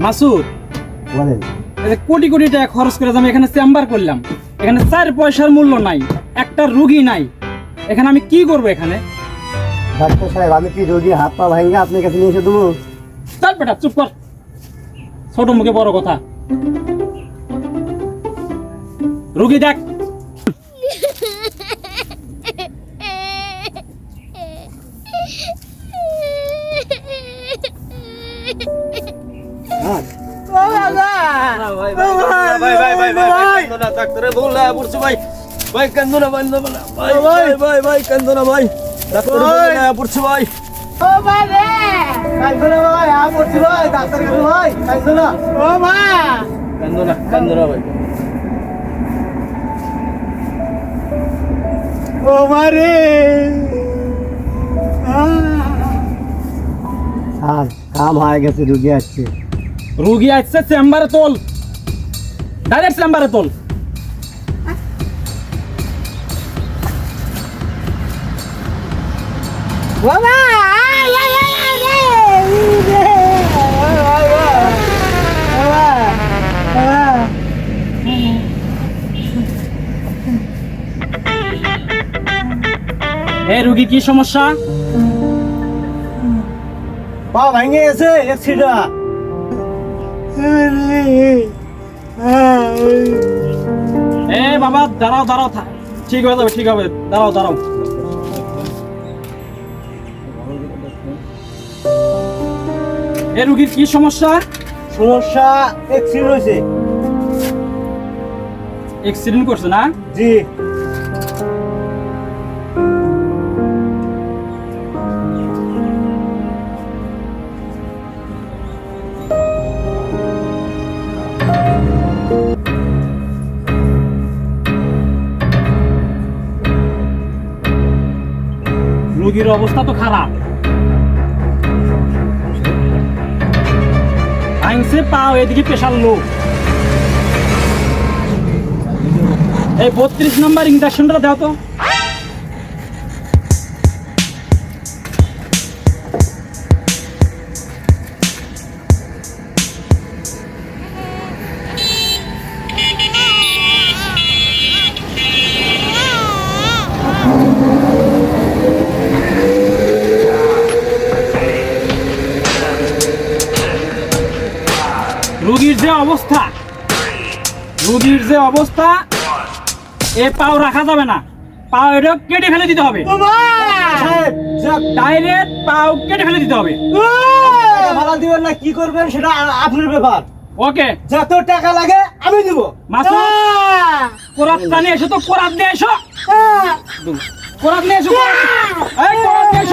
মাসুদ, বলেন। কোটি কোটি টাকা খরচ করে আমি এখানে চেম্বার করলাম, এখানে 4 পয়সার মূল্য নাই, একটা রুগী নাই, এখানে আমি কি করব? এখানে ডাক্তার সাহেব, আমি কি রোগী হাত পা ভাঙ্গা আপনার কাছে নিয়ে এসে দেবো? চল বেটা, চুপ কর, ছোট মুখে বড় কথা। রুগী দেখ। আর কাম হয়ে গেছে, রুগী আসছে। রুগী আসছে, চেম্বারে তোল, ডাইরেক্ট চেম্বারে তোল। এই রুগী কি সমস্যা? পা ভেঙে গেছে, অ্যাক্সিডেন্ট। এ বাবা, দাঁড়াও দাঁড়াও, ঠিক হয়ে যাবে, ঠিক হবে, দাঁড়াও দাঁড়াও। এ রুগীর কি সমস্যা? সমস্যা অ্যাক্সিডেন্ট হয়েছে। অ্যাক্সিডেন্ট করছে না? জি। রোগীর অবস্থা তো খারাপ, ভাঙছে পাও, এদিকে পেশাল লোক। এই 32 নম্বর ইঞ্জেকশনটা দাও তো। রোগীর যে অবস্থা, এ পাও রাখা যাবে না, পাও এটা কেটে ফেলে দিতে হবে, ডাইরেক্ট পাও কেটে ফেলে দিতে হবে। ভাড়া দিবেন না, কি করবেন সেটা আপনার ব্যাপার। ওকে, যত টাকা লাগে আমি দিব। মাসুদ, কোরাত নিয়ে এসো তো, কোরাত নিয়ে এসো, কোরাত নিয়ে এসো, এই কোরাত নিয়ে এসো।